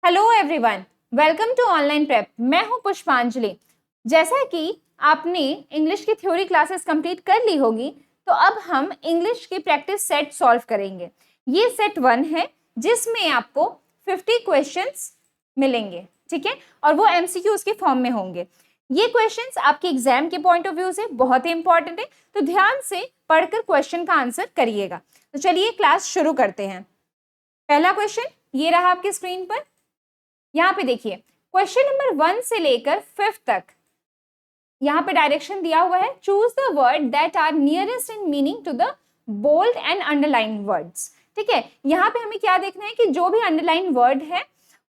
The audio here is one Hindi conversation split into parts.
Hello everyone, welcome to online prep. मैं हूं पुष्पांजलि। जैसा कि आपने इंग्लिश की थ्योरी क्लासेस कंप्लीट कर ली होगी, तो अब हम इंग्लिश की प्रैक्टिस सेट सॉल्व करेंगे। ये सेट 1 है जिसमें आपको 50 क्वेश्चंस मिलेंगे, ठीक है, और वो एमसीक्यूज के फॉर्म में होंगे। ये क्वेश्चंस आपके एग्जाम के पॉइंट ऑफ व्यू से बहुत ही इंपॉर्टेंट है, तो ध्यान से पढ़कर क्वेश्चन का आंसर करिएगा। तो चलिए क्लास शुरू करते हैं। पहला क्वेश्चन ये रहा आपकी स्क्रीन पर। यहाँ पे देखिए, क्वेश्चन नंबर 1 से लेकर 5 तक यहाँ पे डायरेक्शन दिया हुआ है। Choose the word that are nearest in meaning to the bold and underline words. ठीक है, यहाँ पे हमें क्या देखना है कि जो भी अंडरलाइन वर्ड है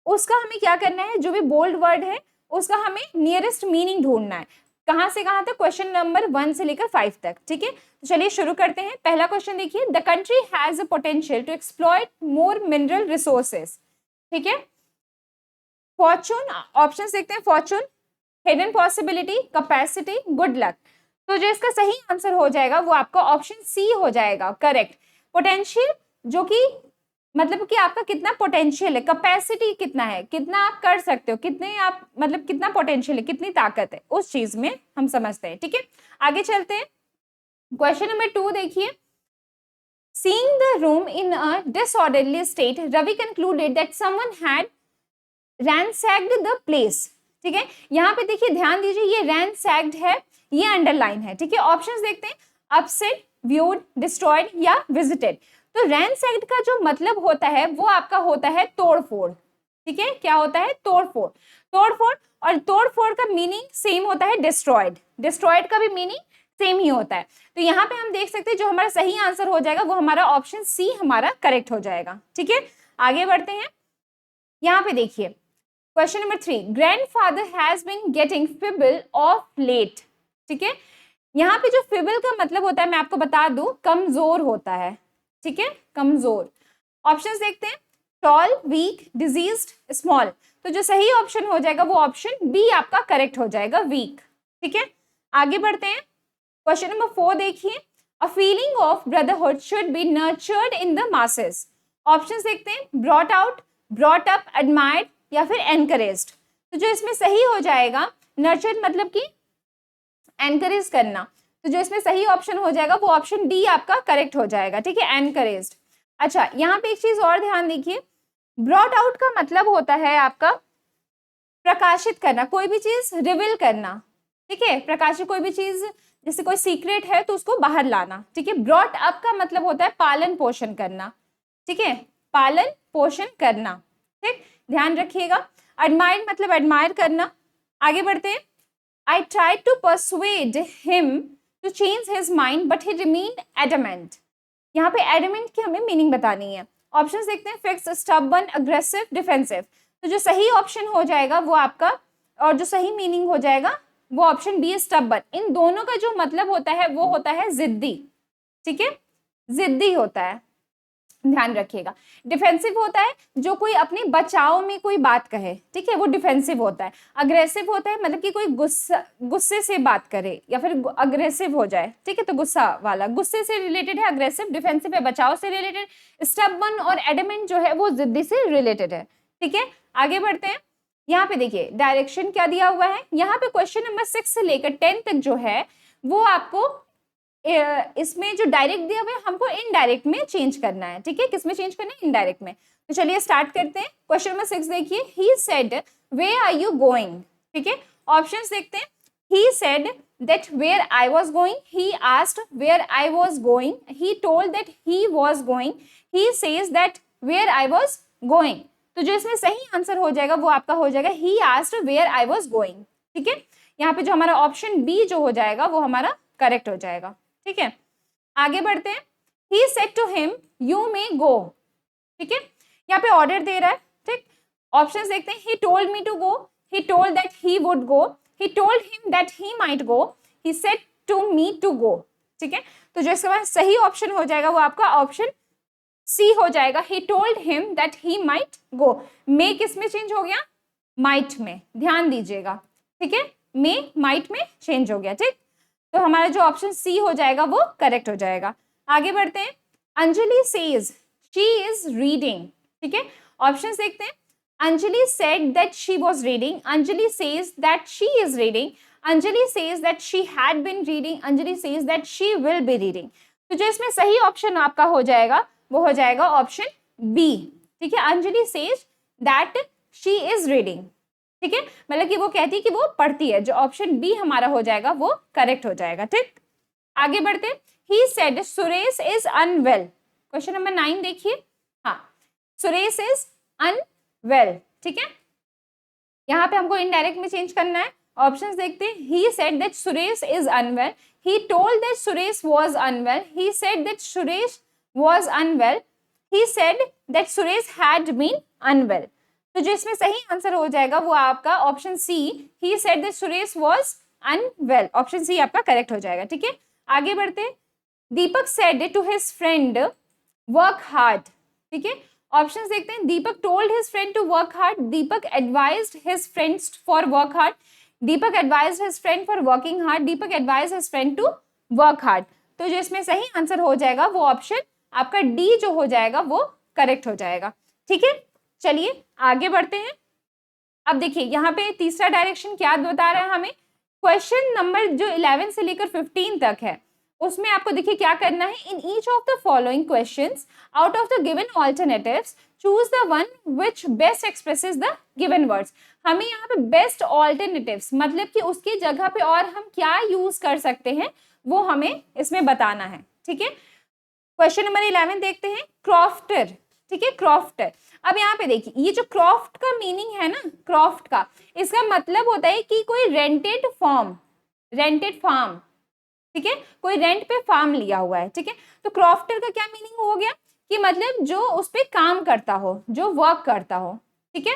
उसका हमें क्या करना है, जो भी बोल्ड वर्ड है उसका हमें नियरेस्ट मीनिंग ढूंढना है। कहाँ से कहाँ तक? क्वेश्चन नंबर 1 से लेकर 5 तक। ठीक है, तो चलिए शुरू करते हैं। पहला क्वेश्चन देखिए, the country has a potential to exploit more mineral resources. ठीक है, फॉर्चून, ऑप्शंस देखते हैं। Fortune, hidden possibility, capacity, good luck. तो जो इसका सही आंसर हो जाएगा वो आपका ऑप्शन सी हो जाएगा, करेक्ट। पोटेंशियल, जो कि मतलब कि आपका कितना पोटेंशियल है, कैपेसिटी कितना है, कितना आप कर सकते हो, कितने आप मतलब कितना पोटेंशियल है, कितनी ताकत है, उस चीज में हम समझते हैं। ठीक है, आगे चलते हैं। क्वेश्चन नंबर 2 देखिए, seeing the room in a disorderly state, Ravi concluded that someone had ransacked the place। ठीक है, यहाँ पे देखिए, ध्यान दीजिए, ये ransacked है, ये अंडरलाइन है। ठीक है, ऑप्शंस देखते हैं, अपसेट, व्यूड, डिस्ट्रॉयड या विजिटेड। तो ransacked का जो मतलब होता है वो आपका होता है तोड़फोड़। ठीक है, क्या होता है? तोड़फोड़। तोड़फोड़, और तोड़फोड़ का मीनिंग सेम होता है डिस्ट्रॉयड। डिस्ट्रॉयड का भी मीनिंग सेम ही होता है। तो यहाँ पे हम देख सकते हैं जो हमारा सही आंसर हो जाएगा वो हमारा ऑप्शन सी हमारा करेक्ट हो जाएगा। ठीक है, आगे बढ़ते हैं। यहाँ पे देखिए, question number 3, grandfather has been getting feeble of late. ठीक है, यहाँ पे जो फिबल का मतलब होता है मैं आपको बता दूं, कमजोर होता है। ठीक है, कमजोर। ऑप्शंस देखते हैं, टॉल, वीक, डिजीज्ड, स्मॉल। तो जो सही ऑप्शन हो जाएगा वो ऑप्शन बी आपका करेक्ट हो जाएगा, वीक। ठीक है, आगे बढ़ते हैं। क्वेश्चन नंबर 4 देखिए, a feeling of brotherhood should be nurtured in the masses. Options देखते हैं, brought out, brought up, admired या फिर एनकरेज्ड। तो जो इसमें सही हो जाएगा, नर्चर्ड मतलब कि एनकरेज करना, तो जो इसमें सही ऑप्शन हो जाएगा वो ऑप्शन डी आपका करेक्ट हो जाएगा। ठीक है, एनकरेज्ड। अच्छा, यहाँ पे एक चीज और ध्यान देखिए, ब्रॉट आउट का मतलब होता है आपका प्रकाशित करना, कोई भी चीज रिवील करना। ठीक है, प्रकाशित कोई भी चीज, जैसे कोई सीक्रेट है तो उसको बाहर लाना। ठीक है, ब्रॉट अप का मतलब होता है पालन पोषण करना। ठीक है, पालन पोषण करना। ठीक, ध्यान रखिएगा। एडमायर मतलब एडमायर करना। आगे बढ़ते हैं। I tried to persuade him to change his mind but he remained adamant. यहाँ पे एडमेंट की हमें मीनिंग बतानी है। ऑप्शंस देखते हैं, फिक्स, स्टबर्न, अग्रेसिव, डिफेंसिव। तो जो सही ऑप्शन हो जाएगा वो आपका, और जो सही मीनिंग हो जाएगा वो ऑप्शन बी, स्टबर्न। इन दोनों का जो मतलब होता है वो होता है जिद्दी। ठीक है, जिद्दी होता है, ध्यान रखिएगा। डिफेंसिव होता है जो कोई अपने बचाव में कोई बात कहे। ठीक है, वो डिफेंसिव होता है। अग्रेसिव होता है मतलब कि कोई गुस्से से बात करे या फिर अग्रेसिव हो जाए। ठीक है, तो गुस्सा वाला, गुस्से से रिलेटेड है अग्रेसिव। डिफेंसिव है बचाव से रिलेटेड। स्टबर्न और एडमेंट जो है वो जिद्दी से रिलेटेड है। ठीक है, आगे बढ़ते हैं। यहाँ पे देखिए डायरेक्शन क्या दिया हुआ है। यहाँ पे क्वेश्चन नंबर 6 से लेकर 10 तक जो है वो आपको इसमें जो डायरेक्ट दिया हुआ है हमको इनडायरेक्ट में चेंज करना है। ठीक है, किसमें चेंज करना है? इनडायरेक्ट में। तो चलिए स्टार्ट करते हैं। क्वेश्चन नंबर 6 देखिए, he said where are you going. ठीक है, ऑप्शंस देखते हैं। He said that where I was going, he asked where I was going, he told that he was going, he says that where I was going। तो जो इसमें सही आंसर हो जाएगा वो आपका हो जाएगा he asked where I was going। ठीक है, यहाँ पे जो हमारा ऑप्शन बी जो हो जाएगा वो हमारा करेक्ट हो जाएगा। ठीक है, आगे बढ़ते हैं। he said to him you may go। ठीक है, यहाँ पे ऑर्डर दे रहा है। ठीक, ऑप्शंस देखते हैं। he told me to go, he told that he would go, he told him that he might go, he said to me to go। ठीक है, तो जो इसके बाद सही ऑप्शन हो जाएगा वो आपका ऑप्शन सी हो जाएगा, he told him that he might go। मे किस में चेंज हो गया? माइट में, ध्यान दीजिएगा। ठीक है, मे माइट में चेंज हो गया। ठीक, तो हमारा जो ऑप्शन सी हो जाएगा वो करेक्ट हो जाएगा। आगे बढ़ते हैं। Anjali says she is reading. ठीक है, ऑप्शंस देखते हैं। Anjali said that she was reading. Anjali says that she is reading. Anjali says that she had been reading. Anjali says that she will be reading. तो जो इसमें सही ऑप्शन आपका हो जाएगा वो हो जाएगा ऑप्शन बी, ठीक है। Anjali says that she is reading, ठीक है, मतलब कि वो कहती है कि वो पढ़ती है। जो ऑप्शन बी हमारा हो जाएगा वो करेक्ट हो जाएगा, ठीक। आगे बढ़ते, he said Suresh is unwell. Question number 9 देखिए, हाँ, सुरेश इज अनवेल, ठीक है। यहाँ पे हमको इनडायरेक्ट में चेंज करना है। ऑप्शंस देखते हैं। He said that Suresh is unwell, he told that Suresh was unwell, he said that Suresh was unwell, he said that Suresh had been unwell। तो जो इसमें सही आंसर हो जाएगा वो आपका option C, he said that Suresh was unwell, option C आपका करेक्ट हो जाएगा, ठीक है। आगे बढ़ते, दीपक said to his friend work hard, ठीक है। ऑप्शंस देखते हैं। दीपक told his friend to work hard, Deepak advised his friends for work hard, Deepak advised his friend for working hard, Deepak advised his friend to work hard। तो जो इसमें सही आंसर हो जाएगा वो ऑप्शन आपका डी जो हो जाएगा वो करेक्ट हो जाएगा, ठीक है। चलिए आगे बढ़ते हैं। अब देखिए यहाँ पे तीसरा डायरेक्शन क्या बता रहा है हमें। क्वेश्चन नंबर जो 11 से लेकर 15 तक है उसमें आपको देखिए क्या करना है। In each of the following questions out of the given alternatives choose the one which best expresses the given words. हमें यहाँ पे बेस्ट ऑल्टरनेटिव्स मतलब कि उसकी जगह पे और हम क्या यूज कर सकते हैं वो हमें इसमें बताना है, ठीक है। क्वेश्चन नंबर 11 देखते हैं। क्रॉफ्टर, ठीक है, क्रॉफ्टर। अब यहाँ पे देखिए ये जो क्रॉफ्ट का मीनिंग है ना, क्रॉफ्ट का इसका मतलब होता है कि कोई रेंटेड फार्म, ठीक है, कोई रेंट पे फार्म लिया हुआ है, ठीक है। तो क्रॉफ्टर का क्या मीनिंग हो गया कि मतलब जो उस पे काम करता हो, जो वर्क करता हो, ठीक है।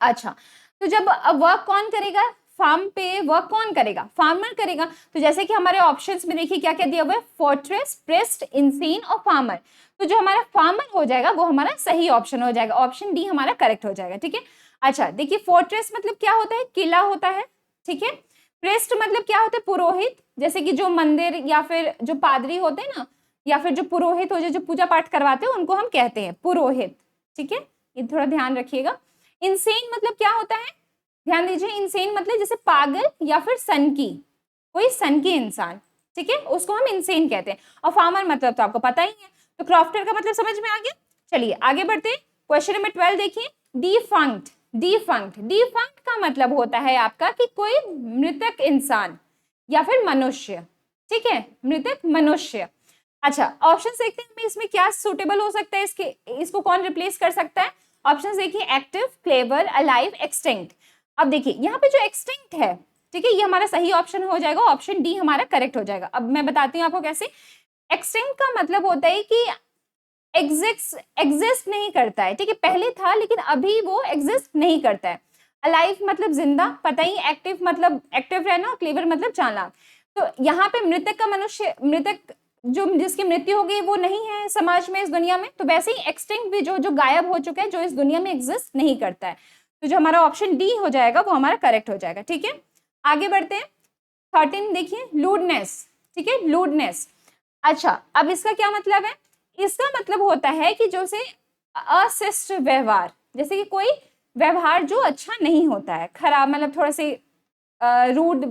अच्छा, तो जब वर्क कौन करेगा, फार्म पे वर्क कौन करेगा, फार्मर करेगा। तो जैसे कि हमारे ऑप्शंस में देखिए क्या क्या दिया हुआ है, फोर्ट्रेस, प्रेस्ट, इंसेन और फार्मर। तो जो हमारा फार्मर हो जाएगा वो हमारा सही ऑप्शन हो जाएगा, ऑप्शन डी हमारा करेक्ट हो जाएगा, ठीक है। अच्छा देखिए, फोर्ट्रेस मतलब क्या होता है, किला होता है, ठीक है। प्रेस्ट मतलब क्या होता है, पुरोहित, जैसे कि जो मंदिर या फिर जो पादरी होते हैं ना, या फिर जो पुरोहित हो जो पूजा पाठ करवाते हैं उनको हम कहते हैं पुरोहित, ठीक है, ये थोड़ा ध्यान रखिएगा। इंसेन मतलब क्या होता है, ध्यान दीजिए, इंसेन मतलब जैसे पागल या फिर सनकी, कोई सनकी इंसान, ठीक है, उसको हम इंसेन कहते हैं। और फार्मर मतलब तो आपको पता ही है। तो क्रॉफ्टर का मतलब समझ में आ गया। चलिए आगे बढ़ते हैं। क्वेश्चन नंबर 12 देखिए। डिफंक्ट, डिफंक्ट का मतलब होता है आपका कि कोई मृतक इंसान या फिर मनुष्य, ठीक है, मृतक मनुष्य। अच्छा ऑप्शन देखते हैं हमें इसमें क्या सूटेबल हो सकता है, इसको कौन रिप्लेस कर सकता है। ऑप्शन देखिए, एक्टिव, क्लेवर, अलाइव, एक्सटिंक्ट। अब देखिए यहाँ पे जो एक्सटिंक्ट है, ठीक है, ये हमारा सही ऑप्शन हो जाएगा, ऑप्शन डी हमारा करेक्ट हो जाएगा। अब मैं बताती हूँ आपको कैसे। एक्सटिंक्ट का मतलब होता है कि एग्जिस्ट नहीं करता है, ठीक है, पहले था लेकिन अभी वो एग्जिस्ट नहीं करता है। अलाइव मतलब जिंदा, पता ही। एक्टिव मतलब एक्टिव रहना, और क्लेवर मतलब चालाक। तो यहाँ पे मृतक का मनुष्य, मृतक जो जिसकी मृत्यु हो गई वो नहीं है समाज में, इस दुनिया में। तो वैसे ही एक्सटिंक्ट भी जो गायब हो चुका है, जो इस दुनिया में एग्जिस्ट नहीं करता है। तो जो हमारा ऑप्शन डी हो जाएगा वो हमारा करेक्ट हो जाएगा, ठीक है। आगे बढ़ते हैं। 13 देखिए, लूडनेस, ठीक है, लूडनेस। अच्छा अब इसका क्या मतलब है, इसका मतलब होता है कि जो से अशिष्ट व्यवहार, जैसे कि कोई व्यवहार जो अच्छा नहीं होता है, खराब, मतलब थोड़ा से रूड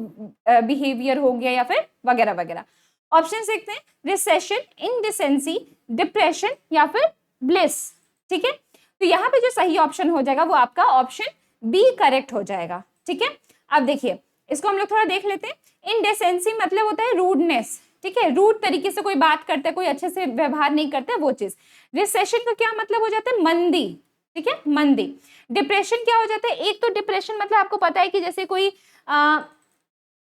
बिहेवियर हो गया या फिर वगैरह वगैरह। ऑप्शन देखते हैं। रिसेशन, इनडिसेंसी, डिप्रेशन या फिर ब्लिस, ठीक है। तो यहाँ पे जो सही ऑप्शन हो जाएगा वो आपका ऑप्शन बी करेक्ट हो जाएगा, ठीक है। अब देखिए इसको हम लोग थोड़ा देख लेते हैं। इनडिसेंसी मतलब होता है रूडनेस, ठीक है, रूड तरीके से कोई बात करता है, कोई अच्छे से व्यवहार नहीं करता है, वो चीज। रिसेशन का क्या मतलब हो जाता है, मंदी, ठीक है, मंदी। डिप्रेशन क्या हो जाता है, एक तो डिप्रेशन मतलब आपको पता है कि जैसे कोई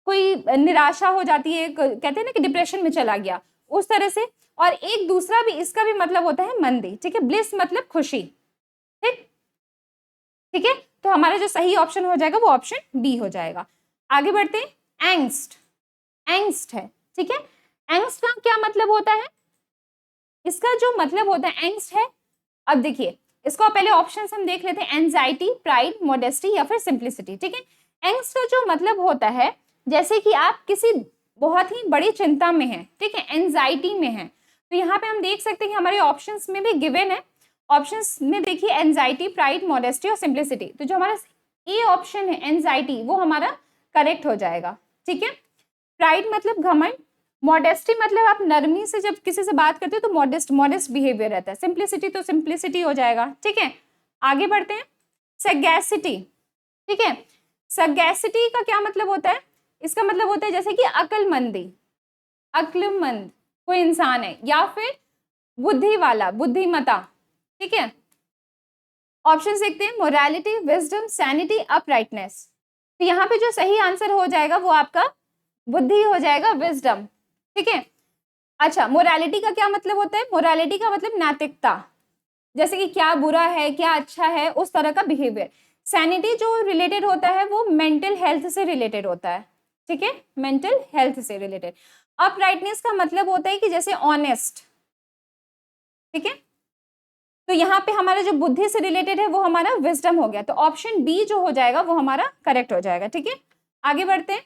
कोई निराशा हो जाती है, कहते हैं ना कि डिप्रेशन में चला गया, उस तरह से। और एक दूसरा भी, इसका भी मतलब होता है मंदी, ठीक है। ब्लिस मतलब खुशी, ठीक, ठीक है। तो हमारा जो सही ऑप्शन हो जाएगा वो ऑप्शन बी हो जाएगा। आगे बढ़ते हैं। एंग्स्ट, एंग्स्ट है, ठीक है। एंग्स्ट का क्या मतलब होता है, इसका जो मतलब होता है एंग्स्ट है। अब देखिए इसको पहले ऑप्शंस हम देख लेते हैं। एंजाइटी, प्राइड, मॉडेस्टी या फिर सिंप्लिसिटी, ठीक है। एंग्स्ट का जो मतलब होता है जैसे कि आप किसी बहुत ही बड़ी चिंता में हैं, ठीक है, एंजाइटी में हैं। तो यहाँ पे हम देख सकते हैं कि हमारे ऑप्शंस में भी गिवन है। ऑप्शंस में देखिए एंजाइटी, प्राइड, मॉडेस्टी और सिंप्लिसिटी। तो जो हमारा ए ऑप्शन है एंजाइटी, वो हमारा करेक्ट हो जाएगा। ठीक है, प्राइड मतलब घमंड, मॉडेस्टी मतलब आप नरमी से जब किसी से बात करते हो तो मॉडेस्ट बिहेवियर रहता है, सिंप्लिसिटी तो सिंप्लिसिटी हो जाएगा। ठीक है, आगे बढ़ते हैं। सगैसिटी, ठीक है, सगैसिटी का क्या मतलब होता है? इसका मतलब होता है जैसे कि अक्लमंदी, अक्लमंद कोई इंसान है, या फिर बुद्धि वाला, बुद्धिमता। ठीक है, ऑप्शन देखते हैं, मोरालिटी, विजडम, सैनिटी, अपराइटनेस। तो यहाँ पे जो सही आंसर हो जाएगा वो आपका बुद्धि हो जाएगा, विजडम। ठीक है, अच्छा मोरालिटी का क्या मतलब होता है? मोरालिटी का मतलब नैतिकता, जैसे कि क्या बुरा है क्या अच्छा है, उस तरह का बिहेवियर। सैनिटी जो रिलेटेड होता है वो मेंटल हेल्थ से रिलेटेड होता है। ठीक है, मेंटल हेल्थ से रिलेटेड। अपराइटनेस का मतलब होता है कि जैसे ऑनेस्ट। ठीक है, तो यहाँ पे हमारा जो बुद्धि से रिलेटेड है वो हमारा विजडम हो गया, तो ऑप्शन बी जो हो जाएगा वो हमारा करेक्ट हो जाएगा। ठीक है, आगे बढ़ते हैं।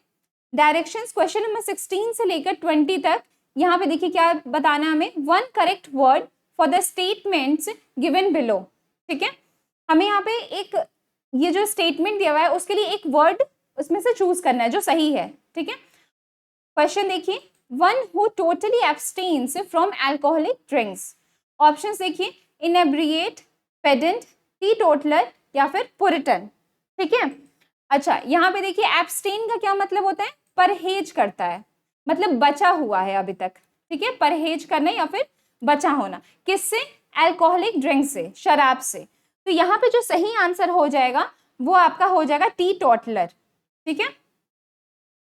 डायरेक्शंस क्वेश्चन नंबर 16 से लेकर 20 तक, यहाँ पे देखिए क्या बताना है हमें, one correct word for the statements given below. ठीक है, हमें यहाँ पे एक ये जो स्टेटमेंट दिया हुआ है उसके लिए एक वर्ड उसमें से चूज करना है जो सही है। ठीक है, क्वेश्चन देखिए, one who totally abstains from alcoholic drinks. Options देखिए, इनेब्रिएट, पेडेंट, टीटोटलर या फिर पुरिटन। ठीक है, अच्छा यहाँ पे देखिए एब्सटेन का क्या मतलब होता है? परहेज करता है, मतलब बचा हुआ है अभी तक। ठीक है, परहेज करना या फिर बचा होना, किससे? अल्कोहलिक ड्रिंक से, शराब से। तो यहाँ पे जो सही आंसर हो जाएगा वो आपका हो जाएगा टीटोटलर। ठीक है,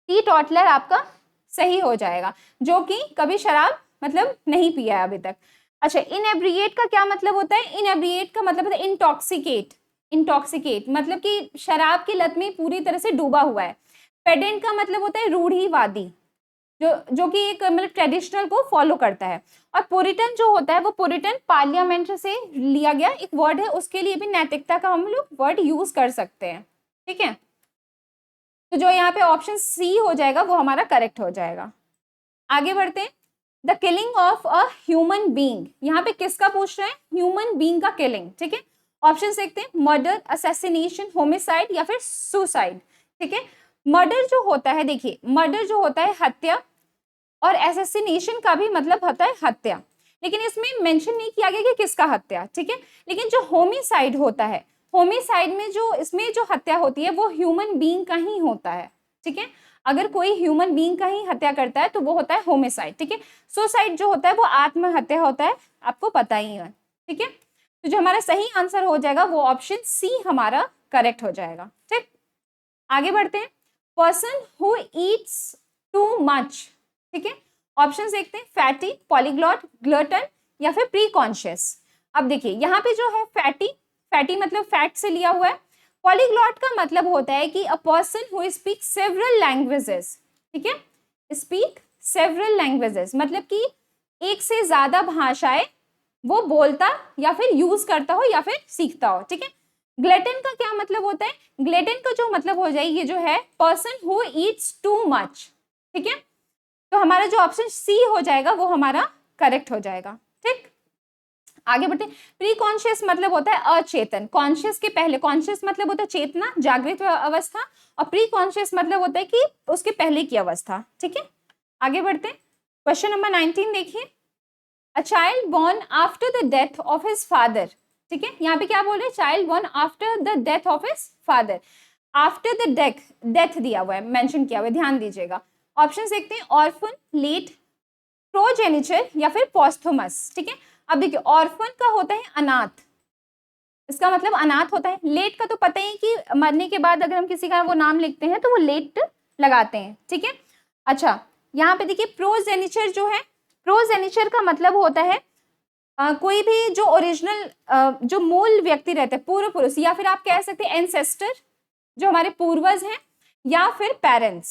टीटोटलर आपका सही हो जाएगा, जो कि कभी शराब मतलब नहीं पिया है अभी तक। अच्छा, इनएब्रिएट का क्या मतलब होता है? इनएब्रिएट का मतलब होता है इंटॉक्सिकेट, इंटॉक्सिकेट मतलब कि शराब की लत में पूरी तरह से डूबा हुआ है। पेडेंट का मतलब होता है रूढ़िवादी, जो कि एक मतलब ट्रेडिशनल को फॉलो करता है। और पुरिटन जो होता है वो पुरिटन पार्लियामेंट से लिया गया एक वर्ड है, उसके लिए भी नैतिकता का हम लोग वर्ड यूज कर सकते हैं। ठीक है, तो जो यहाँ पे ऑप्शन सी हो जाएगा वो हमारा करेक्ट हो जाएगा। आगे बढ़ते हैं। The killing of a human being, यहाँ पे किसका पूछ रहे हैं? ह्यूमन बीइंग का किलिंग। ठीक है, ऑप्शन देखते हैं, मर्डर, असैसिनेशन, होमिसाइड या फिर सुसाइड। ठीक है, मर्डर जो होता है, देखिए मर्डर जो होता है हत्या, और असैसिनेशन का भी मतलब होता है हत्या, लेकिन इसमें मेंशन नहीं किया गया कि किसका हत्या। ठीक है, लेकिन जो होमिसाइड होता है, होमिसाइड में जो इसमें जो हत्या होती है वो ह्यूमन बीइंग का ही होता है। ठीक है, अगर कोई ह्यूमन बीइंग का ही हत्या करता है तो वो होता है होमिसाइड। ठीक है, सुसाइड जो होता है वो आत्महत्या होता है, आपको पता ही है। ठीक है, तो जो हमारा सही आंसर हो जाएगा वो ऑप्शन सी हमारा करेक्ट हो जाएगा। ठीक, आगे बढ़ते हैं। Person who Yeats too much. ठीक है, ऑप्शन देखते हैं, फैटी, पॉलीग्लॉट, ग्लटन या फिर प्री कॉन्शियस। अब देखिए यहाँ पे जो है फैटी, फैटी मतलब फैट से लिया हुआ है। पॉलीग्लॉट का मतलब होता है कि a person who speak several languages. ठीक है, स्पीक सेवरल लैंग्वेजेस मतलब कि एक से ज्यादा भाषाएं वो बोलता या फिर यूज करता हो या फिर सीखता हो। ठीक है, ग्लटन का क्या मतलब होता है? ग्लटन का जो मतलब हो जाए ये जो है person who Yeats too much. ठीक है, तो हमारा जो ऑप्शन सी हो जाएगा वो हमारा करेक्ट हो जाएगा। ठीक, आगे बढ़ते हैं। प्री कॉन्शियस मतलब होता है अचेतन, कॉन्शियस के पहले, कॉन्शियस मतलब होता है चेतना, जागृत अवस्था, और प्री कॉन्शियस मतलब होता है कि उसके पहले की अवस्था। ठीक है, आगे बढ़ते हैं। क्वेश्चन नंबर 19 देखिए, a child born after the death of his father. ठीक है, यहाँ पे क्या बोल रहे हैं? Child born after the death of his father. After the death, death दिया हुआ है, मेंशन किया हुआ है, ध्यान दीजिएगा। ऑप्शन देखते हैं, ऑर्फन, लेट, प्रोजेनिचर या फिर पोस्थुमस। ठीक है, अब देखिए ऑर्फन का होता है अनाथ, इसका मतलब अनाथ होता है। लेट का तो पता ही कि मरने के बाद अगर हम किसी का वो नाम लिखते हैं तो वो लेट लगाते हैं। ठीक है, अच्छा यहाँ पे देखिए प्रोजेनिचर जो है, प्रोजेनिचर का मतलब होता है कोई भी जो ओरिजिनल जो मूल व्यक्ति रहते हैं, पूर्व पुरुष, या फिर आप कह सकते हैं एंसेस्टर, जो हमारे पूर्वज हैं, या फिर पेरेंट्स।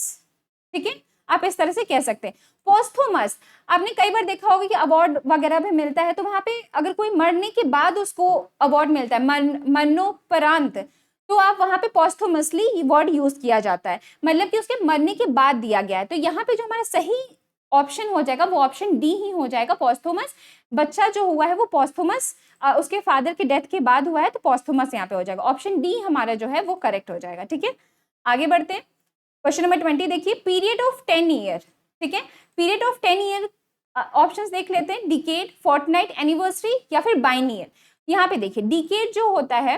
ठीक है, आप इस तरह से कह सकते हैं। पोस्थुमस, आपने कई बार देखा होगा कि अवार्ड वगैरह भी मिलता है, तो वहां पे अगर कोई मरने के बाद उसको अवार्ड मिलता है, मरणोपरांत, तो आप वहां पे पोस्थुमसली वर्ड यूज किया जाता है, मतलब कि उसके मरने के बाद दिया गया है। तो यहाँ पे जो हमारा सही ऑप्शन हो जाएगा वो ऑप्शन डी ही हो जाएगा, पॉस्थुमस। बच्चा जो हुआ है वो पॉस्थुमस उसके फादर की डेथ के बाद हुआ है, तो पॉस्थुमस यहाँ पे हो जाएगा। ऑप्शन डी हमारा जो है वो करेक्ट हो जाएगा। ठीक है, आगे बढ़ते हैं। क्वेश्चन नंबर 20 देखिए, पीरियड ऑफ 10 ईयर। ठीक है, पीरियड ऑफ 10 ईयर ऑप्शंस देख लेते हैं, डिकेड, फोर्टनाइट, एनिवर्सरी या फिर बाइनियर। यहाँ पे देखिए डिकेड जो होता है,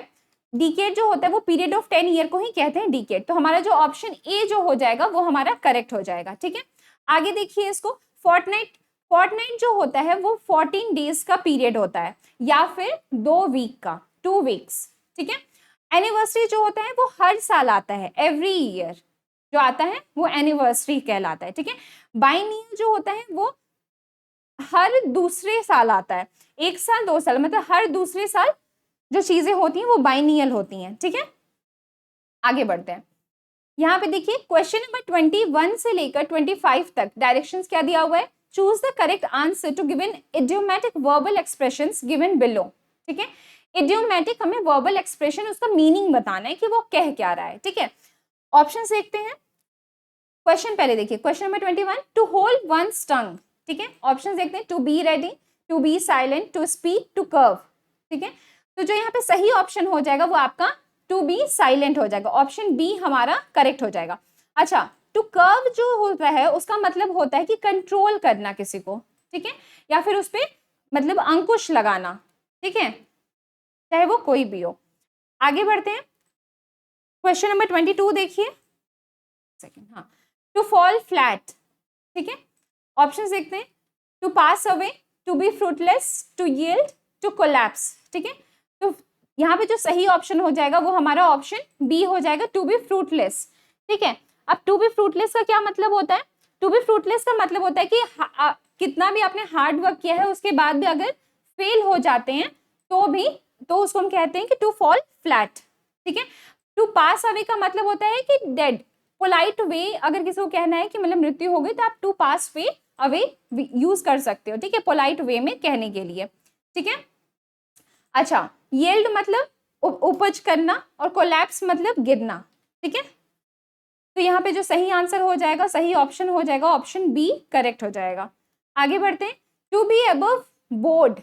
डिकेड जो होता है वो पीरियड ऑफ 10 ईयर को ही कहते हैं डिकेड, तो हमारा जो ऑप्शन ए जो हो जाएगा वो हमारा करेक्ट हो जाएगा। ठीक है, आगे देखिए इसको, फोर्टनाइट। फोर्टनाइट जो होता है वो 14 डेज का पीरियड होता है या फिर 2 वीक का, 2 वीक्स। ठीक है, एनिवर्सरी जो होता है वो हर साल आता है, एवरी ईयर जो आता है वो एनिवर्सरी कहलाता है। ठीक है, बाइनियर जो होता है वो हर दूसरे साल आता है, 1 साल 2 साल, मतलब हर दूसरे साल जो चीजें होती हैं वो बाइनियल होती हैं। ठीक है, आगे बढ़ते हैं। यहाँ पे देखिए क्वेश्चन नंबर 21 से लेकर 25 तक डायरेक्शंस क्या दिया हुआ है, choose the correct answer to given idiomatic verbal expressions given below. ठीक है, इडियोमैटिक हमें वर्बल एक्सप्रेशन उसका मीनिंग बताना है कि वो कह क्या रहा है। ठीक है, ऑप्शंस देखते हैं। क्वेश्चन पहले देखिए, question number 21, to hold one's tongue. ठीक है, ऑप्शन देखते हैं, to be ready, to be silent, to speak, to curb. ठीक है, तो जो यहाँ पे सही ऑप्शन हो जाएगा वो आपका टू बी साइलेंट हो जाएगा, ऑप्शन बी हमारा करेक्ट हो जाएगा। अच्छा, टू कर्व जो होता है उसका मतलब होता है कि कंट्रोल करना किसी को। ठीक है, या फिर उस पर मतलब अंकुश लगाना। ठीक है, चाहे वो कोई भी हो। आगे बढ़ते हैं, क्वेश्चन नंबर 22 देखिए, सेकंड, हाँ, टू फॉल फ्लैट। ठीक है, ऑप्शंस देखते हैं, to pass away, to be fruitless, to yield, to collapse. ठीक है, तो यहाँ पे जो सही ऑप्शन हो जाएगा वो हमारा ऑप्शन बी हो जाएगा, टू बी फ्रूटलेस। ठीक है, अब टू बी फ्रूटलेस का क्या मतलब होता है, टू बी फ्रूटलेस का मतलब होता है कि कितना भी आपने हार्ड वर्क किया है उसके बाद भी अगर फेल हो जाते हैं तो उसको हम कहते हैं कि टू फॉल फ्लैट। ठीक है, टू पास अवे का मतलब होता है कि डेड, पोलाइट वे, अगर किसी को कहना है कि मतलब मृत्यु हो गई तो आप to pass way away use कर सकते हो। ठीक है, पोलाइट वे में कहने के लिए। ठीक है, अच्छा, येल्ड मतलब उपज करना और कोलैप्स मतलब गिरना। ठीक है, तो यहाँ पे जो सही आंसर हो जाएगा, सही ऑप्शन हो जाएगा ऑप्शन बी करेक्ट हो जाएगा। आगे बढ़ते हैं, टू बी अबव बोर्ड।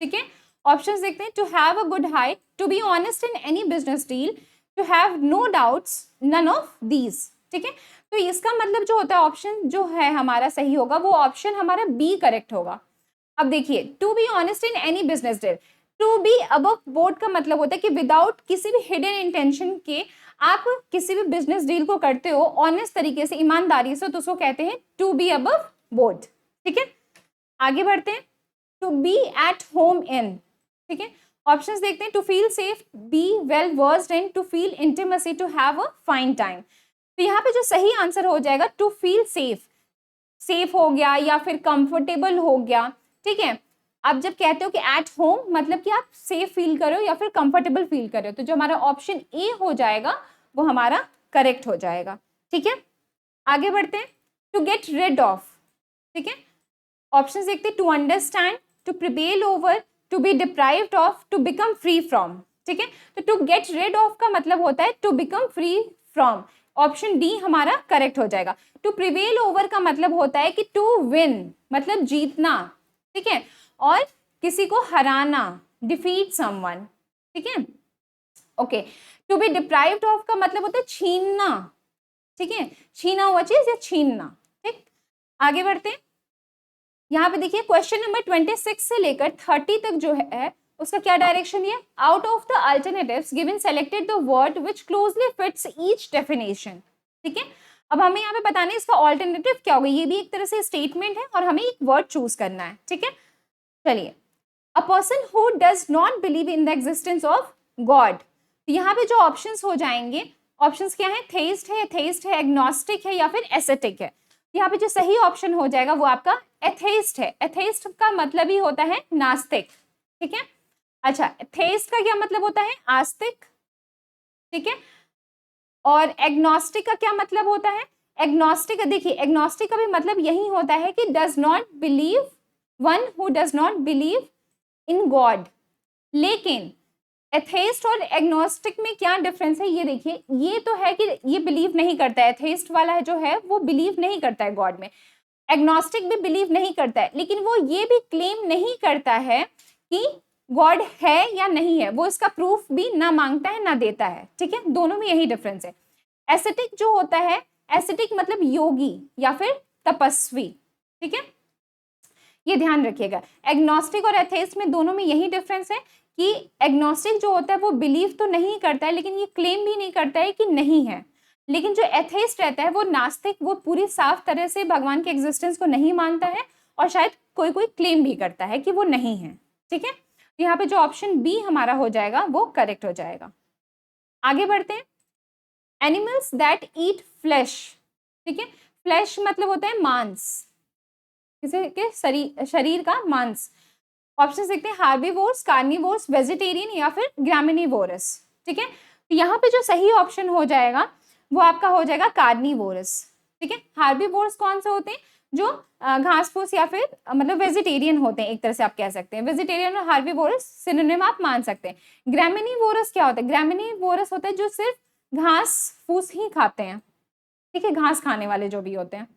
ठीक है, ऑप्शंस देखते हैं, to have a good height, to be honest in any business deal, to have no doubts, none of these. ठीक है, तो इसका मतलब जो होता है ऑप्शन जो है हमारा सही होगा वो ऑप्शन हमारा बी करेक्ट होगा। अब देखिए, to be honest in any business deal, to be above board का मतलब होता है कि विदाउट किसी भी हिडन इंटेंशन के आप किसी भी बिजनेस डील को करते हो ऑनेस्ट तरीके से, ईमानदारी से, तो उसको कहते हैं टू बी अबव बोर्ड। ठीक है, आगे बढ़ते हैं, to be at home in. ठीक है, ऑप्शंस देखते हैं, to feel safe, be well versed in, to feel intimacy, to have a fine time. तो यहाँ पे जो सही आंसर हो जाएगा टू फील सेफ, सेफ हो गया या फिर कंफर्टेबल हो गया। ठीक है, आप जब कहते हो कि एट होम मतलब कि आप सेफ फील करो या फिर कंफर्टेबल फील करो, तो जो हमारा ऑप्शन ए हो जाएगा वो हमारा करेक्ट हो जाएगा। ठीक है, आगे बढ़ते हैं, टू गेट रिड ऑफ। ठीक है, ऑप्शंस देखते हैं, to understand, to prevail over, to be deprived of, to become free from. ठीक है, तो टू गेट रिड ऑफ का मतलब होता है to become free from, option D हमारा करेक्ट हो जाएगा। टू प्रिवेल ओवर का मतलब होता है कि टू विन मतलब जीतना। ठीक है, और किसी को हराना, डिफीट समवन। ठीक है, okay, to be deprived of का मतलब होता है छीनना। ठीक है, छीना हुआ चीज या छीनना। ठीक, आगे बढ़ते हैं, यहाँ पे देखिए क्वेश्चन नंबर 26 से लेकर 30 तक जो है उसका क्या डायरेक्शन है, out of the alternatives given selected the word which closely fits each definition. ठीक है, अब हमें यहाँ पे बताना है इसका ऑल्टरनेटिव क्या होगा, ये भी एक तरह से स्टेटमेंट है और हमें एक वर्ड चूज करना है। ठीक है, चलिए, a person who does not believe in the existence of God. तो यहाँ पे जो ऑप्शंस हो जाएंगे, ऑप्शंस क्या है, थेइस्ट है, एथेइस्ट है, एग्नोस्टिक है या फिर एसेटिक है। यहाँ पे जो सही ऑप्शन हो जाएगा वो आपका एथेइस्ट है। एथेइस्ट का मतलब ही होता है नास्तिक। ठीक है, अच्छा, एथेइस्ट का क्या मतलब होता है, आस्तिक। ठीक है, और एग्नोस्टिक का क्या मतलब होता है, एग्नोस्टिक, देखिए एग्नोस्टिक का भी मतलब यही होता है कि does not believe, one who does not believe in God. लेकिन एथेइस्ट और एग्नोस्टिक में क्या डिफरेंस है, ये देखिए, ये तो है कि ये बिलीव नहीं करता है, एथेइस्ट वाला जो है वो बिलीव नहीं करता है गॉड में। एग्नोस्टिक भी बिलीव नहीं करता है, लेकिन वो ये भी क्लेम नहीं करता है कि गॉड है या नहीं है, वो इसका प्रूफ भी ना मांगता है ना देता है। ठीक है, दोनों में यही डिफरेंस है। एस्थेटिक जो होता है, एस्थेटिक मतलब योगी या फिर तपस्वी। ठीक है, ये ध्यान रखिएगा। एग्नोस्टिक और एथेइस्ट में दोनों में यही डिफरेंस है कि एग्नोस्टिक जो होता है वो बिलीव तो नहीं करता है, लेकिन ये क्लेम भी नहीं करता है कि नहीं है। लेकिन जो एथेइस्ट रहता है वो नास्तिक, वो पूरी साफ तरह से भगवान के एग्जिस्टेंस को नहीं मानता है और शायद कोई कोई क्लेम भी करता है कि वो नहीं है। ठीक है, यहाँ पे जो ऑप्शन बी हमारा हो जाएगा वो करेक्ट हो जाएगा। आगे बढ़ते हैं। Animals that eat flash. ठीक है, फ्लैश मतलब होता है मांस, किसी के शरीर का मांस। ऑप्शन देखते हैं, हार्बीवोर्स, कार्निवोर्स, वेजिटेरियन या फिर ग्रामिनिवोरस। ठीक है, तो यहाँ पे जो सही ऑप्शन हो जाएगा वो आपका हो जाएगा कार्निवोरस। ठीक है, हार्बीवोर्स कौन से होते हैं, जो घास फूस या फिर मतलब वेजिटेरियन होते हैं, एक तरह से आप कह सकते हैं। वेजिटेरियन और हार्बीवोरस सिनोनिम आप मान सकते हैं। ग्रामिनिवोरस क्या होता है, ग्रामिनिवोरस होता है जो सिर्फ घास फूस ही खाते हैं। ठीक है, घास खाने वाले जो भी होते हैं।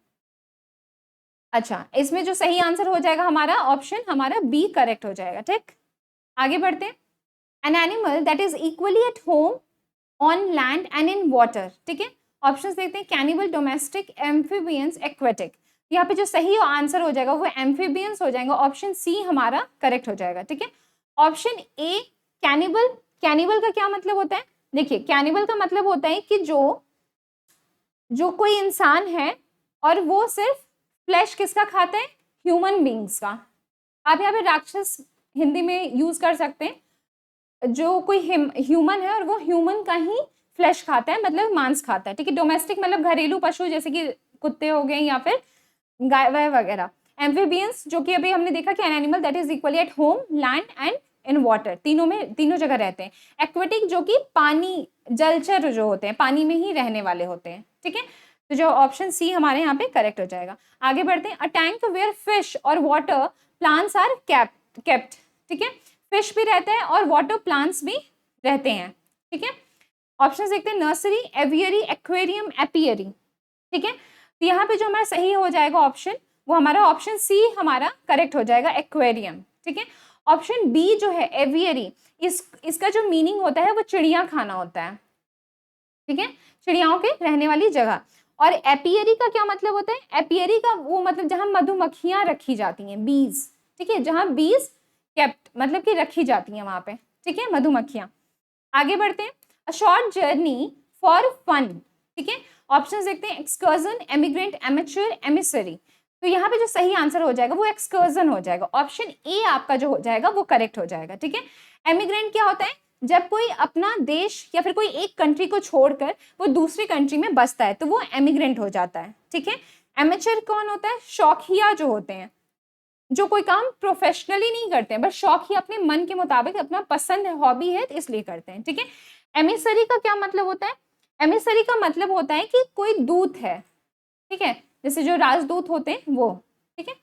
अच्छा, इसमें जो सही आंसर हो जाएगा हमारा ऑप्शन हमारा बी करेक्ट हो जाएगा। ठीक, आगे बढ़ते हैं। An animal that is equally at home on land and in water. ठीक है, ऑप्शंस देखते हैं, कैनिबल, डोमेस्टिक, एम्फीबियंस, एक्वेटिक। यहाँ पे जो सही आंसर हो जाएगा वो एम्फीबियंस हो जाएगा, ऑप्शन सी हमारा करेक्ट हो जाएगा। ठीक है, ऑप्शन ए कैनिबल। कैनिबल का क्या मतलब होता है, देखिए कैनिबल का मतलब होता है कि जो कोई इंसान है और वो सिर्फ फ्लैश किसका खाता है, ह्यूमन बींग्स का। आप यहाँ पे राक्षस हिंदी में यूज कर सकते हैं, जो कोई ह्यूमन है और वो ह्यूमन का ही फ्लैश खाता है, मतलब मांस खाता है। ठीक है, डोमेस्टिक मतलब घरेलू पशु जैसे कि कुत्ते हो गए या फिर गाय वाय वगैरह। एम्फीबियंस जो कि अभी हमने देखा कि an animal that is equally at home, land and in water, तीनों जगह रहते हैं। एक्वेटिक जो कि पानी, जलचर जो होते हैं, पानी में ही रहने वाले होते हैं। ठीक है, तो जो ऑप्शन सी हमारे यहाँ पे करेक्ट हो जाएगा। आगे बढ़ते हैं। अ टैंक वेयर फिश और वाटर प्लांट्स आर केप्ट। ठीक है, फिश भी रहता है और वाटर प्लांट्स भी रहते हैं। ठीक है, ऑप्शन देखते हैं, नर्सरी, एवियरी, एक्वेरियम, एपियरी। ठीक है, तो यहाँ पे जो हमारा सही हो जाएगा ऑप्शन वो हमारा ऑप्शन सी हमारा करेक्ट हो जाएगा, एक्वेरियम। ठीक है, ऑप्शन बी जो है एवियरी, इसका जो मीनिंग होता है वो चिड़िया खाना होता है। ठीक है, चिड़ियाओं के रहने वाली जगह। और एपियरी का क्या मतलब होता है, एपियरी का वो मतलब जहां मधुमक्खियां रखी जाती हैं, बीज। ठीक है, जहां बीज केप्ट मतलब कि रखी जाती हैं वहां पे। ठीक है, मधुमक्खियां। आगे बढ़ते हैं। A short journey for fun. ठीक है, ऑप्शन देखते हैं, एक्सकर्जन, एमिग्रेंट, एमेच्योर, एमिसरी। तो यहाँ पे जो सही आंसर हो जाएगा वो एक्सकर्जन हो जाएगा, ऑप्शन ए आपका जो हो जाएगा वो करेक्ट हो जाएगा। ठीक है, एमिग्रेंट क्या होता है, जब कोई अपना देश या फिर कोई एक कंट्री को छोड़कर वो दूसरी कंट्री में बसता है तो वो एमिग्रेंट हो जाता है। ठीक है, एमेच्योर कौन होता है, शौकिया जो होते हैं, जो कोई काम प्रोफेशनली नहीं करते हैं, बस शौक ही अपने मन के मुताबिक, अपना पसंद है, हॉबी है तो इसलिए करते हैं। ठीक है, एमिसरी का क्या मतलब होता है, एमिसरी का मतलब होता है कि कोई दूत है। ठीक है, जैसे जो राजदूत होते हैं वो। ठीक है,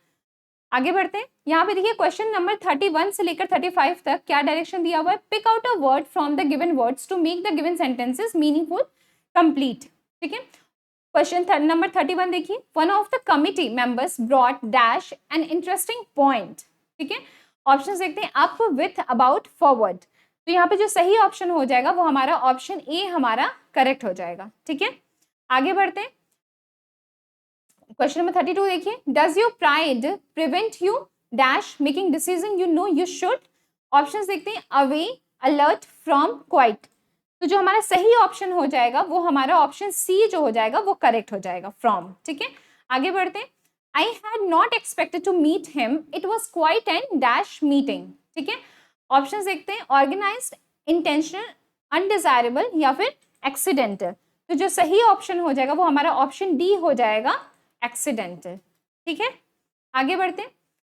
आगे बढ़ते हैं। यहाँ पे देखिए क्वेश्चन नंबर 31 से लेकर 35 तक क्या डायरेक्शन दिया हुआ है, pick out a word from the given words to make the given sentences meaningful, complete. ठीक है, क्वेश्चन नंबर 31 देखिए, one of the committee members brought dash an interesting point. ठीक है, ऑप्शन देखते हैं, अप, विथ, अबाउट, फॉरवर्ड। तो यहाँ पे जो सही ऑप्शन हो जाएगा वो हमारा ऑप्शन ए हमारा करेक्ट हो जाएगा। ठीक है, आगे बढ़ते हैं। क्वेश्चन नंबर 32 देखिए, does your pride prevent you dash making decision you know you should. Options देखते हैं, अवे, अलर्ट, फ्रॉम, क्वाइट। तो जो हमारा सही ऑप्शन हो जाएगा वो हमारा ऑप्शन सी जो हो जाएगा वो करेक्ट हो जाएगा, फ्रॉम। ठीक है, आगे बढ़ते हैं। I had not expected to meet him, it was quite an dash meeting. ठीक है, ऑप्शन देखते हैं, ऑर्गेनाइज्ड, इंटेंशनल, अनडिजायरेबल या फिर एक्सीडेंटल। तो जो सही ऑप्शन हो जाएगा वो हमारा ऑप्शन डी हो जाएगा, एक्सीडेंटल। ठीक है, आगे बढ़ते हैं।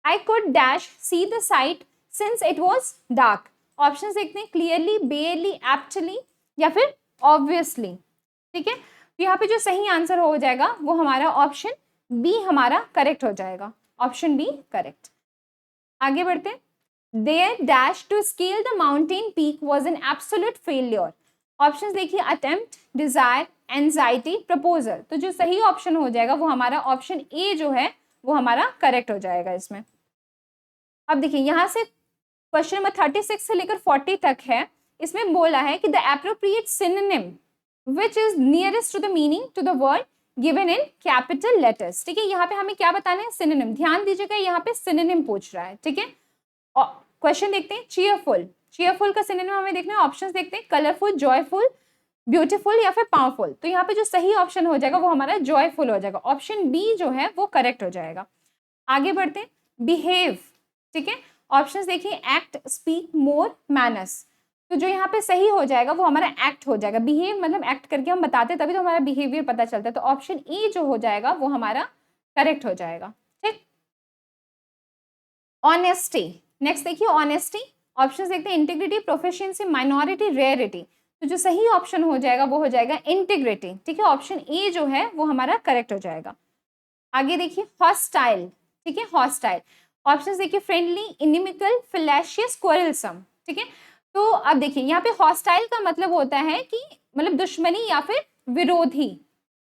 I could dash see the site since it was dark. Option देखते हैं, क्लियरली, बेयरली, एप्टली या फिर ऑब्वियसली। ठीक है, तो यहाँ पे जो सही आंसर हो जाएगा वो हमारा ऑप्शन बी हमारा करेक्ट हो जाएगा, ऑप्शन बी करेक्ट। आगे बढ़ते हैं। There dash to scale the mountain peak was an absolute failure. Option देखिए, अटेम्प्ट, डिजायर, एंजाइटी, प्रपोजल। तो जो सही ऑप्शन हो जाएगा वो हमारा ऑप्शन ए जो है वो हमारा करेक्ट हो जाएगा इसमें। अब देखिए यहाँ से क्वेश्चन नंबर 36 से लेकर 40 तक है, इसमें बोला है कि the appropriate synonym which is nearest to the meaning to the word given in capital letters. ठीक है, यहाँ पे हमें क्या बताना है, सिनोनिम। ध्यान दीजिएगा यहाँ पे सिनोनिम पूछ रहा है। ठीक है, और क्वेश्चन देखते हैं, चीयरफुल, चीयरफुल का सिनोनिम हमें देखना है, ऑप्शंस देखते हैं, कलरफुल, जॉयफुल, ब्यूटीफुल या फिर पावरफुल। तो यहाँ पे जो सही ऑप्शन हो जाएगा वो हमारा जॉयफुल हो जाएगा, ऑप्शन बी जो है वो करेक्ट हो जाएगा। आगे बढ़ते हैं, बिहेव। ठीक है, ऑप्शंस देखिए, एक्ट, स्पीक, मोर, मैनर्स। तो जो यहाँ पे सही हो जाएगा वो हमारा एक्ट हो जाएगा। बिहेव मतलब एक्ट करके हम बताते हैं तभी तो हमारा बिहेवियर पता चलता है, तो ऑप्शन ई जो हो जाएगा वो हमारा करेक्ट हो जाएगा। ठीक, ऑनेस्टी, नेक्स्ट देखिए, ऑनेस्टी, ऑप्शंस देखते हैं, इंटीग्रिटी, प्रोफिशिएंसी, माइनॉरिटी, रेयरिटी। तो जो सही ऑप्शन हो जाएगा वो हो जाएगा इंटीग्रिटी। ठीक है, ऑप्शन ए जो है वो हमारा करेक्ट हो जाएगा। आगे देखिए, हॉस्टाइल। ठीक है, हॉस्टाइल, ऑप्शंस देखिए, फ्रेंडली, इनिमिकल, फैलेशियस, क्वेरलसम। ठीक है, तो अब देखिए यहाँ पे हॉस्टाइल का मतलब होता है कि मतलब दुश्मनी या फिर विरोधी।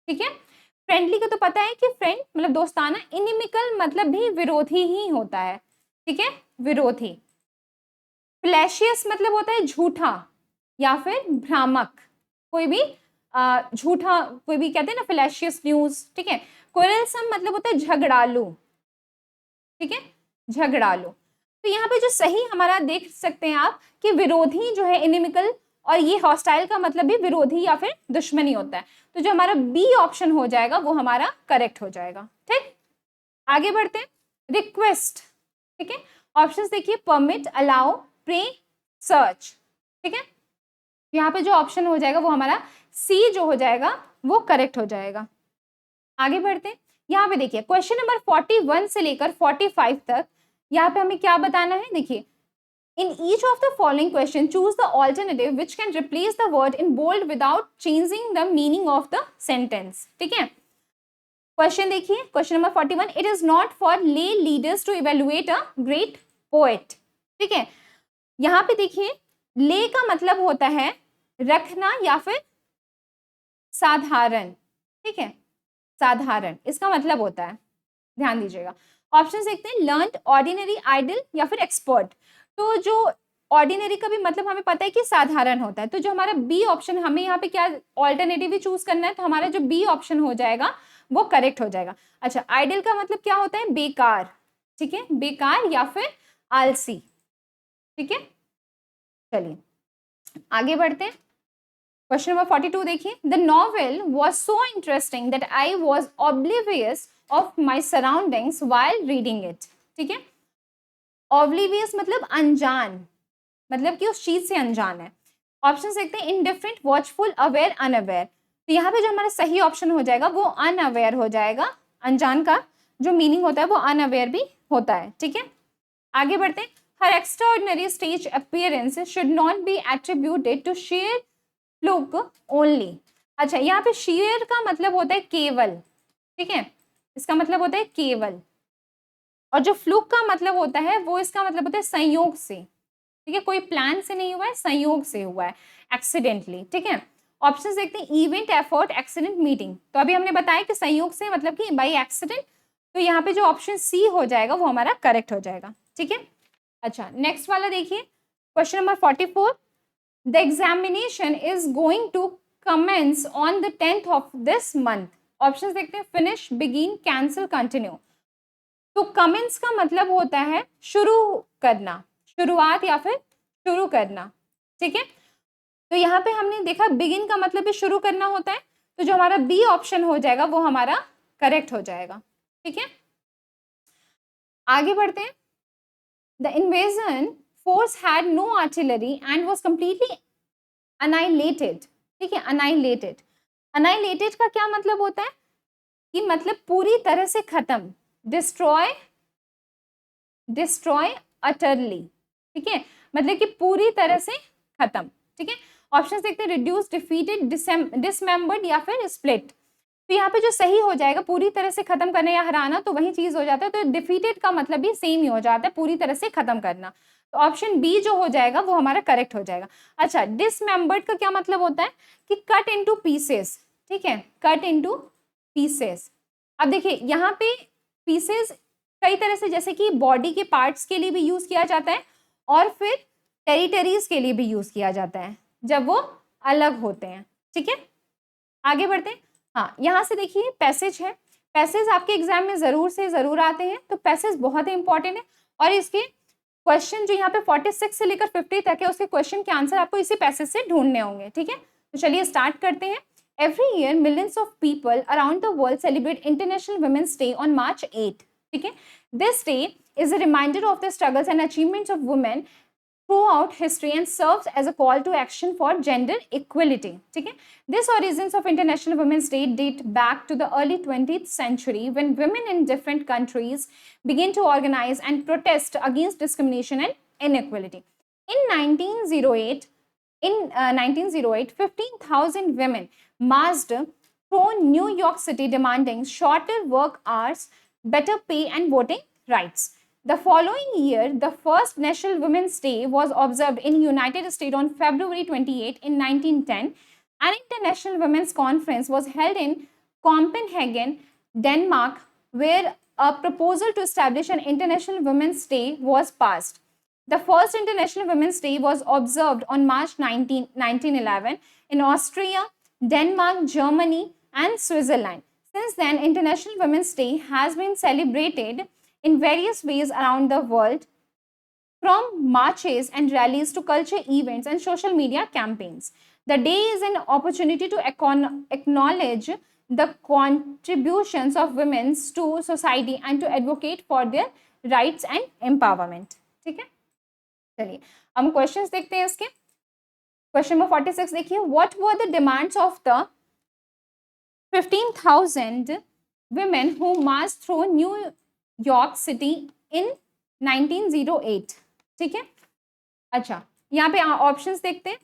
ठीक है, फ्रेंडली का तो पता है कि फ्रेंड मतलब दोस्ताना, इनिमिकल मतलब भी विरोधी ही होता है। ठीक है, विरोधी। फैलेशियस मतलब होता है झूठा या फिर भ्रामक, कोई भी झूठा, कोई भी कहते हैं ना फैलेशियस न्यूज। ठीक है, क्वेरलसम मतलब होता है झगड़ालू। ठीक है, झगड़ालू। तो यहाँ पे जो सही हमारा देख सकते हैं आप कि विरोधी जो है इनिमिकल, और ये हॉस्टाइल का मतलब भी विरोधी या फिर दुश्मनी होता है। तो जो हमारा बी ऑप्शन हो जाएगा वो हमारा करेक्ट हो जाएगा। ठीक, आगे बढ़ते हैं, रिक्वेस्ट। ठीक है, ऑप्शंस देखिए, परमिट, अलाउ, प्रे, सर्च। ठीक है, यहाँ पे जो ऑप्शन हो जाएगा वो हमारा सी जो हो जाएगा वो करेक्ट हो जाएगा। आगे बढ़ते हैं, यहाँ पे देखिए क्वेश्चन नंबर 41 से लेकर 45 तक, यहाँ पे हमें क्या बताना है, देखिए, in each of the following question choose the alternative which can replace the word in bold without changing the meaning of the sentence। ठीक है, क्वेश्चन देखिए, question number 41, it is not for lay leaders to evaluate a great poet। ठीक है, यहाँ पे देखिए ले का मतलब होता है रखना या फिर साधारण। ठीक है, साधारण इसका मतलब होता है, ध्यान दीजिएगा। ऑप्शन देखते हैं, लर्नड, ऑर्डिनरी, आइडल या फिर एक्सपर्ट। तो जो ऑर्डिनरी का भी मतलब हमें पता है कि साधारण होता है, तो जो हमारा बी ऑप्शन, हमें यहाँ पे क्या ऑल्टरनेटिव भी चूज करना है, तो हमारा जो बी ऑप्शन हो जाएगा वो करेक्ट हो जाएगा। अच्छा, आइडल का मतलब क्या होता है, बेकार। ठीक है, बेकार या फिर आलसी। ठीक है, चलिए आगे बढ़ते हैं, क्वेश्चन नंबर 42 देखिए, the novel was so interesting that I was oblivious of my surroundings while reading it. ठीक है, ऑब्लिवियस मतलब अनजान, मतलब कि उस चीज से अनजान है। ऑप्शन देखते हैं, इनडिफरेंट, वॉचफुल, अवेयर, अनअवेयर। तो यहाँ पे जो हमारा सही ऑप्शन हो जाएगा वो अनअवेयर हो जाएगा। अनजान का जो मीनिंग होता है वो अनअवेयर भी होता है। ठीक है, आगे बढ़ते हैं, her extraordinary stage appearance should not be attributed to sheer fluke only. अच्छा, यहाँ पे शेयर का मतलब होता है केवल। ठीक है, इसका मतलब होता है केवल, और जो फ्लूक का मतलब होता है वो इसका मतलब होता है संयोग से। ठीक है, कोई प्लान से नहीं हुआ है, संयोग से हुआ है, एक्सीडेंटली। ठीक है, ऑप्शंस देखते हैं, इवेंट, एफर्ट, एक्सीडेंट, मीटिंग। तो अभी हमने बताया कि संयोग से मतलब कि बाई एक्सीडेंट, तो यहाँ पे जो ऑप्शन सी हो जाएगा वो हमारा करेक्ट हो जाएगा। ठीक है, अच्छा नेक्स्ट वाला देखिए, question number 44, the examination is going to commence on the 10th of this month. Options देखते हैं, फिनिश, बिगिन, कैंसिल, कंटिन्यू। तो कमेंस का मतलब होता है शुरू करना, शुरुआत या फिर शुरू करना। ठीक है, तो यहाँ पे हमने देखा बिगिन का मतलब भी शुरू करना होता है, तो जो हमारा बी ऑप्शन हो जाएगा वो हमारा करेक्ट हो जाएगा। ठीक है, आगे बढ़ते हैं, the invasion force had no artillery and was completely annihilated. ठीक है, अनाइलेटेड, अनाइलेटेड का क्या मतलब होता है कि मतलब पूरी तरह से खत्म, डिस्ट्रॉय, डिस्ट्रॉय अटरली। ठीक है, मतलब कि पूरी तरह से खत्म। ठीक है, ऑप्शंस देखते हैं, रिड्यूस, डिफीटेड, डिसमेंबर्ड या फिर स्प्लिट। तो यहाँ पे जो सही हो जाएगा पूरी तरह से खत्म करना या हराना, तो वही चीज हो जाता है, तो डिफीटेड का मतलब भी सेम ही हो जाता है, पूरी तरह से खत्म करना। तो ऑप्शन बी जो हो जाएगा वो हमारा करेक्ट हो जाएगा। अच्छा, डिसमेंबर्ड का क्या मतलब होता है कि कट इनटू पीसेस। ठीक है, कट इनटू पीसेस। अब देखिए यहाँ पे पीसेस कई तरह से, जैसे कि बॉडी के पार्ट्स के लिए भी यूज किया जाता है और फिर टेरिटरीज के लिए भी यूज किया जाता है जब वो अलग होते हैं। ठीक है, आगे बढ़ते हैं। हाँ, यहाँ से देखिए पैसेज है। पैसेज आपके एग्जाम में जरूर से जरूर आते हैं, तो पैसेज बहुत ही इंपॉर्टेंट है और इसके क्वेश्चन जो यहाँ पे 46 से लेकर 50 तक है उसके क्वेश्चन के आंसर आपको इसी पैसेज से ढूंढने होंगे। ठीक है, तो चलिए स्टार्ट करते हैं। Every year millions of people around the world celebrate international women's day on March 8। ठीक है, this day is a reminder of the struggles and achievements of women throughout history and serves as a call to action for gender equality. ठीक है, this origins of International Women's Day date back to the early 20th century when women in different countries began to organize and protest against discrimination and inequality. In 1908, 15,000 women marched through New York City demanding shorter work hours, better pay, and voting rights. The following year, the first National Women's Day was observed in United States on February 28 in 1910. An International Women's Conference was held in Copenhagen, Denmark, where a proposal to establish an International Women's Day was passed. The first International Women's Day was observed on March 19, 1911 in Austria, Denmark, Germany, and Switzerland. Since then, International Women's Day has been celebrated in various ways around the world, from marches and rallies to culture events and social media campaigns. The day is an opportunity to acknowledge the contributions of women to society and to advocate for their rights and empowerment. ठीक है, चलिए हम क्वेश्चंस देखते हैं इसके। क्वेश्चन नंबर 46 देखिए, what were the demands of the 15,000 women who marched through New York City in 1908? ठीक है, अच्छा यहाँ पे ऑप्शंस देखते हैं।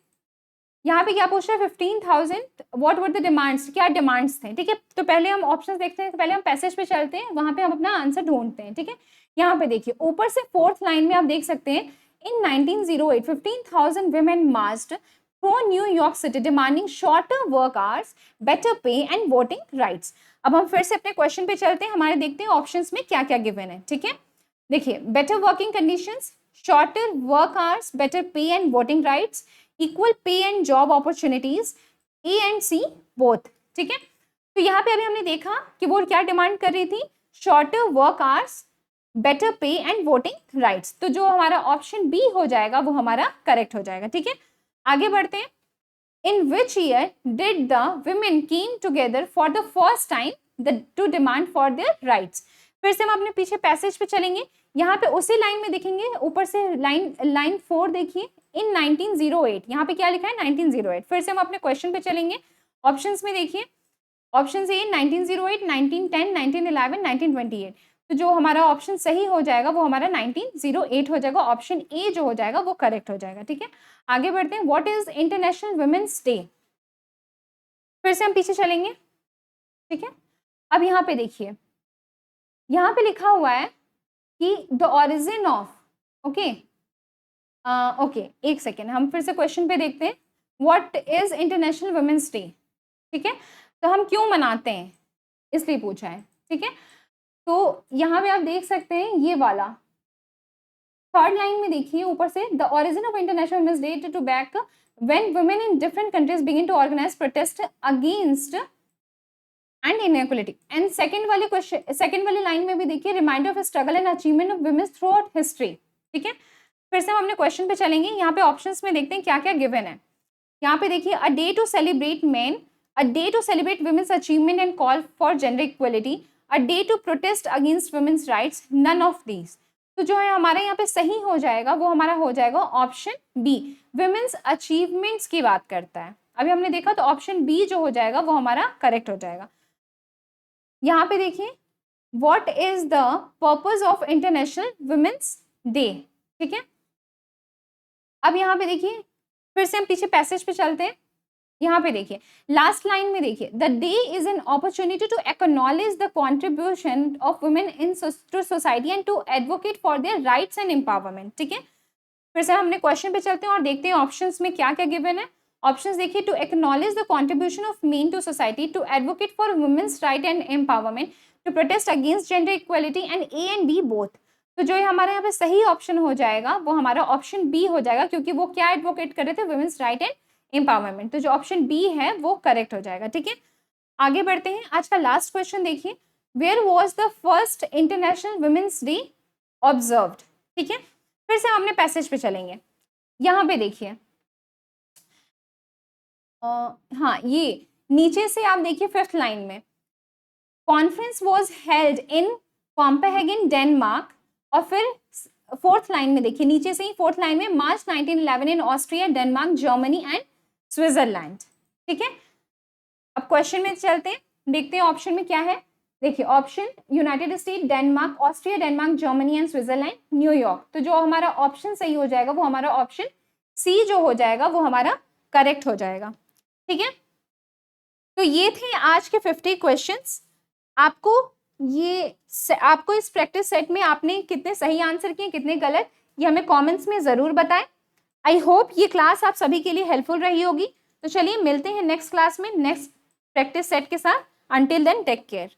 यहाँ पे क्या पूछ रहा है, 15,000 व्हाट वर द डिमांड्स, क्या डिमांड्स थे। ठीक है, तो पहले हम ऑप्शंस देखते हैं, पहले हम पैसेज पे चलते हैं, वहां पे हम अपना आंसर ढूंढते हैं। ठीक है, यहाँ पे देखिए ऊपर से फोर्थ लाइन में आप देख सकते हैं, इन 1908 15,000 women marched through New York City demanding shorter work hours, better pay and voting rights. अब हम फिर से अपने क्वेश्चन पे चलते हैं, हमारे देखते हैं ऑप्शंस में क्या क्या गिवन है। ठीक है, देखिए better working conditions, shorter work hours, better pay and voting rights, equal pay and job opportunities, A and C both. ठीक है, तो यहाँ पे अभी हमने देखा कि वो क्या डिमांड कर रही थी, shorter work hours, better pay and voting rights. तो जो हमारा ऑप्शन बी हो जाएगा वो हमारा करेक्ट हो जाएगा। ठीक है, आगे बढ़ते हैं। In which year did the women came together for the first time to demand for their rights? फिर से हम अपने पीछे पैसेज पे चलेंगे, यहाँ पे उसी लाइन में देखेंगे, ऊपर से लाइन 4 देखिए, इन 1908, यहाँ पे क्या लिखा है 1908। फिर से हम अपने क्वेश्चन पे चलेंगे, ऑप्शंस में देखिए, ऑप्शन ए 1908, 1910, 1911, 1928। तो जो हमारा ऑप्शन सही हो जाएगा वो हमारा 1908 हो जाएगा, ऑप्शन ए जो हो जाएगा वो करेक्ट हो जाएगा। ठीक है, आगे बढ़ते हैं। What is international women's day? फिर से हम पीछे चलेंगे। ठीक है, अब यहाँ पे देखिए, यहाँ पे लिखा हुआ है कि द ओरिजिन ऑफ, ओके एक सेकेंड, हम फिर से क्वेश्चन पे देखते हैं। What is international women's day? ठीक है, तो हम क्यों मनाते हैं इसलिए पूछा है। ठीक है, तो यहाँ पे आप देख सकते हैं ये वाला थर्ड लाइन में देखिए ऊपर से, the origin of international women's day to back when women in different countries begin to organise protest against and inequality. And second वाली लाइन में भी देखिए, reminder of struggle and achievement of women through history. ठीक है, फिर से हम अपने क्वेश्चन पे चलेंगे, यहाँ पे ऑप्शंस में देखते हैं क्या क्या गिवन है। यहाँ पे देखिए, a day to celebrate men, a day to celebrate women's achievement and call for gender equality, a day to protest against women's rights, none of these. तो जो है हमारा यहाँ पे सही हो जाएगा वो हमारा हो जाएगा ऑप्शन बी, वुमेन्स अचीवमेंट्स की बात करता है। अभी हमने देखा तो ऑप्शन बी जो हो जाएगा वो हमारा करेक्ट हो जाएगा। यहाँ पे देखिए, what is the purpose of international women's day. ठीक है, अब यहाँ पे देखिए, फिर से हम पीछे पैसेज पे चलते हैं। यहाँ पे देखिए लास्ट लाइन में देखिए, the day is an opportunity to acknowledge the contribution of women in to society and to advocate for their rights and empowerment. ठीक है, फिर से हमने क्वेश्चन पे चलते हैं और देखते हैं ऑप्शंस में क्या क्या गिवन है। ऑप्शंस देखिए, to acknowledge the contribution of men to society, to advocate for women's right and empowerment, to protest against gender equality and A and B both. तो जो हमारे यहाँ पे सही ऑप्शन हो जाएगा वो हमारा ऑप्शन बी हो जाएगा, क्योंकि वो क्या एडवोकेट कर रहे थे, वुमेन्स राइट एंड एम्पावरमेंट। तो जो ऑप्शन बी है वो करेक्ट हो जाएगा। ठीक है, आगे बढ़ते हैं। आज का लास्ट क्वेश्चन देखिए, where was the first international women's day observed. ठीक है, फिर से हम अपने पैसेज पे चलेंगे। यहाँ पे देखिए, हाँ ये नीचे से आप देखिए 5th लाइन में, कॉन्फ्रेंस वॉज हेल्ड इन कॉम्पेहेगन डेनमार्क, और फिर 4th लाइन में देखिए नीचे से ही 4th लाइन में, मार्च 1911 इन Austria, Denmark, Germany and Switzerland. ठीक है, अब क्वेश्चन में चलते हैं, देखते हैं ऑप्शन में क्या है। देखिए option United state, Denmark, Austria, Denmark, Germany and Switzerland, New York. तो जो हमारा ऑप्शन सही हो जाएगा वो हमारा ऑप्शन सी जो हो जाएगा वो हमारा करेक्ट हो जाएगा। ठीक है, तो ये थे आज के 50 क्वेश्चंस। आपको इस प्रैक्टिस सेट में आपने कितने सही आंसर किए, कितने गलत, ये हमें कमेंट्स में जरूर बताएं। आई होप ये क्लास आप सभी के लिए हेल्पफुल रही होगी। तो चलिए मिलते हैं नेक्स्ट क्लास में नेक्स्ट प्रैक्टिस सेट के साथ। Until then take care.